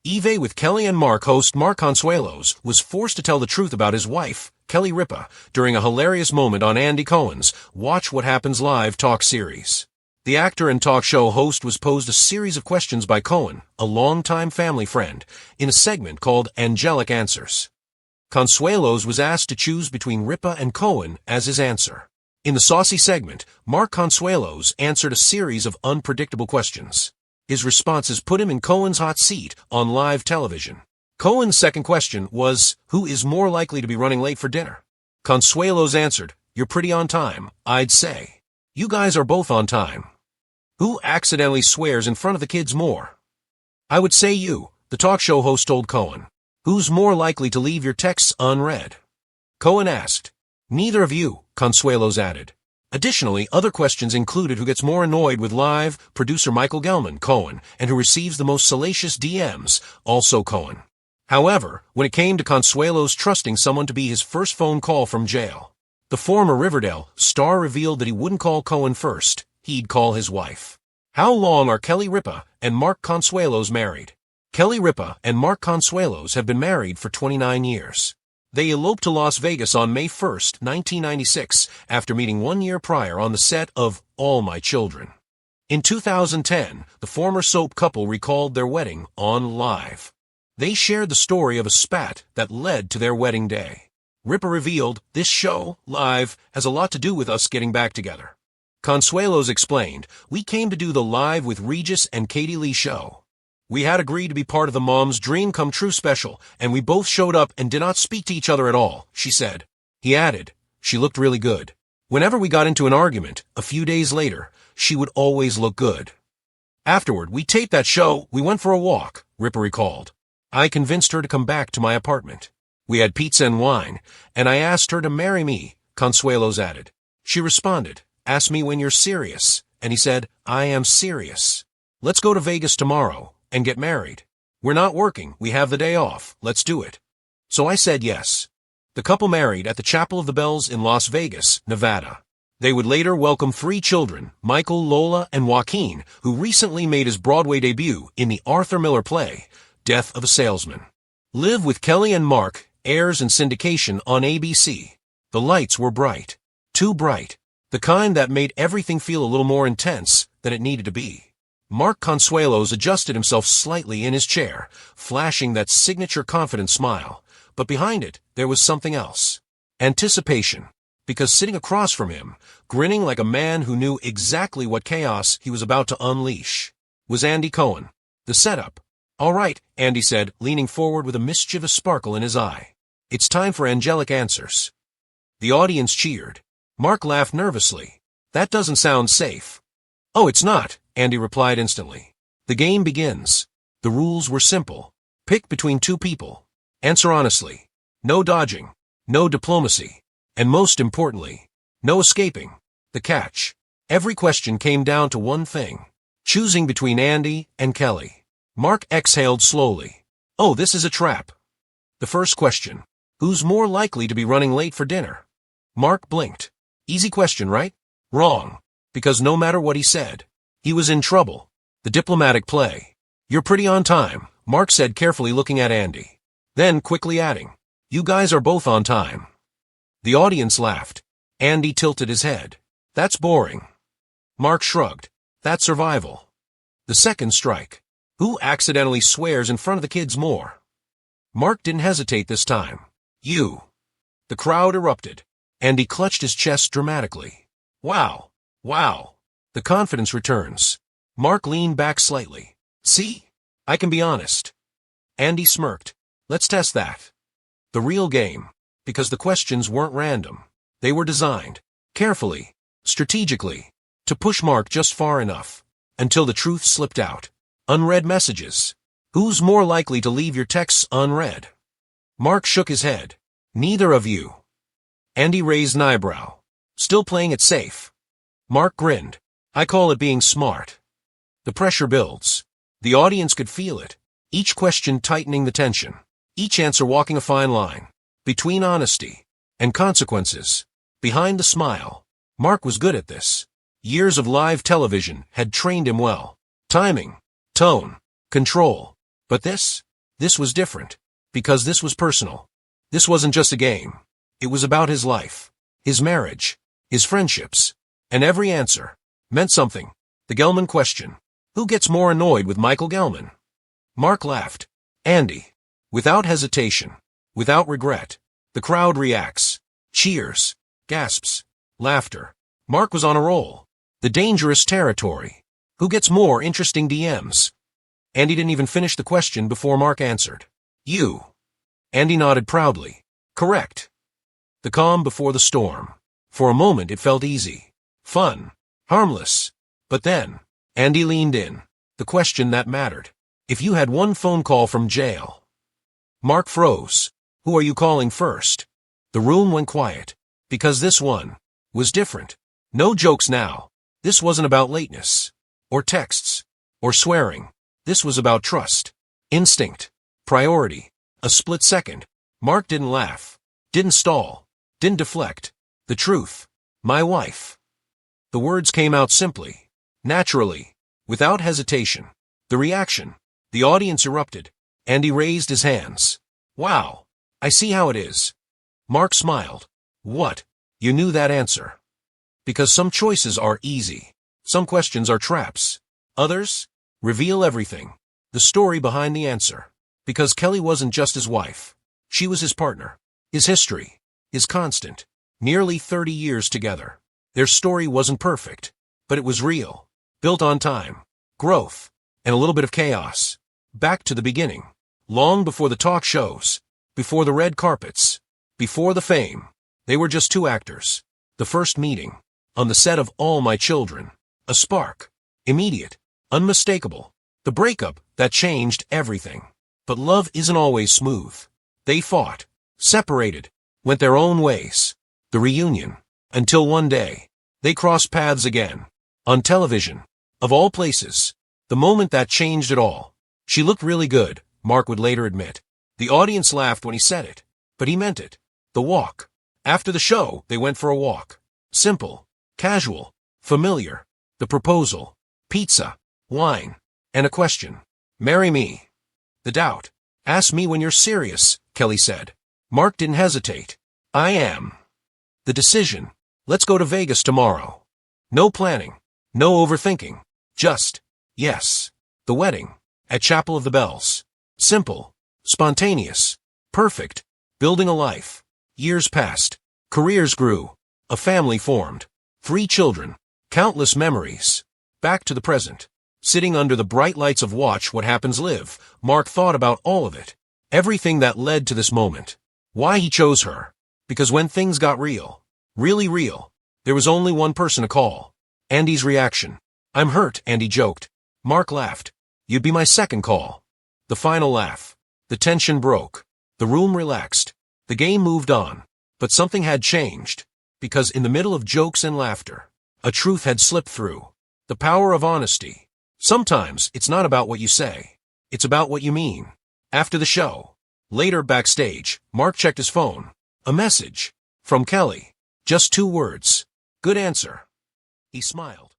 Eve with Kelly and Mark host Mark Consuelos was forced to tell the truth about his wife, Kelly Ripa, during a hilarious moment on Andy Cohen's Watch What Happens Live talk series. The actor and talk show host was posed a series of questions by Cohen, a longtime family friend, in a segment called Angelic Answers. Consuelos was asked to choose between Ripa and Cohen as his answer. In the saucy segment, Mark Consuelos answered a series of unpredictable questions. His responses put him in Cohen's hot seat on live television. Cohen's second question was, who is more likely to be running late for dinner? Consuelos answered, you're pretty on time, I'd say. You guys are both on time. Who accidentally swears in front of the kids more? I would say you, the talk show host told Cohen. Who's more likely to leave your texts unread? Cohen asked. Neither of you, Consuelos added. Additionally, other questions included who gets more annoyed with live producer Michael Gelman, Cohen, and who receives the most salacious DMs, also Cohen. However, when it came to Consuelos trusting someone to be his first phone call from jail, the former Riverdale star revealed that he wouldn't call Cohen first, he'd call his wife. How long are Kelly Ripa and Mark Consuelos married? Kelly Ripa and Mark Consuelos have been married for 29 years. They eloped to Las Vegas on May 1, 1996, after meeting 1 year prior on the set of All My Children. In 2010, the former soap couple recalled their wedding on Live. They shared the story of a spat that led to their wedding day. Ripa revealed, this show, Live, has a lot to do with us getting back together. Consuelos explained, we came to do the Live with Regis and Katie Lee show. We had agreed to be part of the Mom's Dream Come True special, and we both showed up and did not speak to each other at all, she said. He added, she looked really good. Whenever we got into an argument, a few days later, she would always look good. Afterward, we taped that show, we went for a walk, Ripa recalled. I convinced her to come back to my apartment. We had pizza and wine, and I asked her to marry me, Consuelos added. She responded, ask me when you're serious, and he said, I am serious. Let's go to Vegas tomorrow and get married. We're not working, we have the day off, let's do it. So I said yes. The couple married at the Chapel of the Bells in Las Vegas, Nevada. They would later welcome 3 children, Michael, Lola, and Joaquin, who recently made his Broadway debut in the Arthur Miller play, Death of a Salesman. Live with Kelly and Mark airs in syndication on ABC. The lights were bright. Too bright. The kind that made everything feel a little more intense than it needed to be. Mark Consuelos adjusted himself slightly in his chair, flashing that signature confident smile. But behind it, there was something else. Anticipation. Because sitting across from him, grinning like a man who knew exactly what chaos he was about to unleash, was Andy Cohen. The setup. All right, Andy said, leaning forward with a mischievous sparkle in his eye. It's time for angelic answers. The audience cheered. Mark laughed nervously. That doesn't sound safe. Oh, it's not, Andy replied instantly. The game begins. The rules were simple. Pick between 2 people. Answer honestly. No dodging. No diplomacy. And most importantly, no escaping. The catch. Every question came down to one thing. Choosing between Andy and Kelly. Mark exhaled slowly. Oh, this is a trap. The first question. Who's more likely to be running late for dinner? Mark blinked. Easy question, right? Wrong. Because no matter what he said, he was in trouble. The diplomatic play. You're pretty on time, Mark said carefully looking at Andy. Then quickly adding, you guys are both on time. The audience laughed. Andy tilted his head. That's boring. Mark shrugged. That's survival. The second strike. Who accidentally swears in front of the kids more? Mark didn't hesitate this time. You. The crowd erupted. Andy clutched his chest dramatically. Wow. Wow. The confidence returns. Mark leaned back slightly. See? I can be honest. Andy smirked. Let's test that. The real game. Because the questions weren't random. They were designed. Carefully. Strategically. To push Mark just far enough. Until the truth slipped out. Unread messages. Who's more likely to leave your texts unread? Mark shook his head. Neither of you. Andy raised an eyebrow. Still playing it safe. Mark grinned. I call it being smart. The pressure builds. The audience could feel it. Each question tightening the tension. Each answer walking a fine line. Between honesty and consequences. Behind the smile. Mark was good at this. Years of live television had trained him well. Timing. Tone. Control. But this? This was different. Because this was personal. This wasn't just a game. It was about his life, his marriage, his friendships. And every answer meant something. The Gelman question. Who gets more annoyed with Michael Gelman? Mark laughed. Andy. Without hesitation. Without regret. The crowd reacts. Cheers. Gasps. Laughter. Mark was on a roll. The dangerous territory. Who gets more interesting DMs? Andy didn't even finish the question before Mark answered. You. Andy nodded proudly. Correct. The calm before the storm. For a moment it felt easy. Fun. Harmless. But then, Andy leaned in. The question that mattered. If you had one phone call from jail. Mark froze. Who are you calling first? The room went quiet. Because this one was different. No jokes now. This wasn't about lateness. Or texts. Or swearing. This was about trust. Instinct. Priority. A split second. Mark didn't laugh. Didn't stall. Didn't deflect. The truth. My wife. The words came out simply. Naturally. Without hesitation. The reaction. The audience erupted. Andy raised his hands. Wow. I see how it is. Mark smiled. What? You knew that answer. Because some choices are easy. Some questions are traps. Others reveal everything. The story behind the answer. Because Kelly wasn't just his wife. She was his partner. His history. His constant. Nearly 30 years together. Their story wasn't perfect. But it was real. Built on time. Growth. And a little bit of chaos. Back to the beginning. Long before the talk shows. Before the red carpets. Before the fame. They were just two actors. The first meeting. On the set of All My Children. A spark. Immediate. Unmistakable. The breakup that changed everything. But love isn't always smooth. They fought. Separated. Went their own ways. The reunion. Until one day. They crossed paths again. On television. Of all places. The moment that changed it all. She looked really good, Mark would later admit. The audience laughed when he said it. But he meant it. The walk. After the show, they went for a walk. Simple. Casual. Familiar. The proposal. Pizza. Wine. And a question. Marry me. The doubt. Ask me when you're serious, Kelly said. Mark didn't hesitate. I am. The decision. Let's go to Vegas tomorrow. No planning. No overthinking. Just. Yes. The wedding. At Chapel of the Bells. Simple. Spontaneous. Perfect. Building a life. Years passed. Careers grew. A family formed. 3 children. Countless memories. Back to the present. Sitting under the bright lights of Watch What Happens Live, Mark thought about all of it. Everything that led to this moment. Why he chose her. Because when things got real, really real, there was only one person to call. Andy's reaction. I'm hurt, Andy joked. Mark laughed. You'd be my second call. The final laugh. The tension broke. The room relaxed. The game moved on. But something had changed. Because in the middle of jokes and laughter, a truth had slipped through. The power of honesty. Sometimes it's not about what you say. It's about what you mean. After the show. Later backstage, Mark checked his phone. A message. From Kelly. Just 2 words. Good answer. He smiled.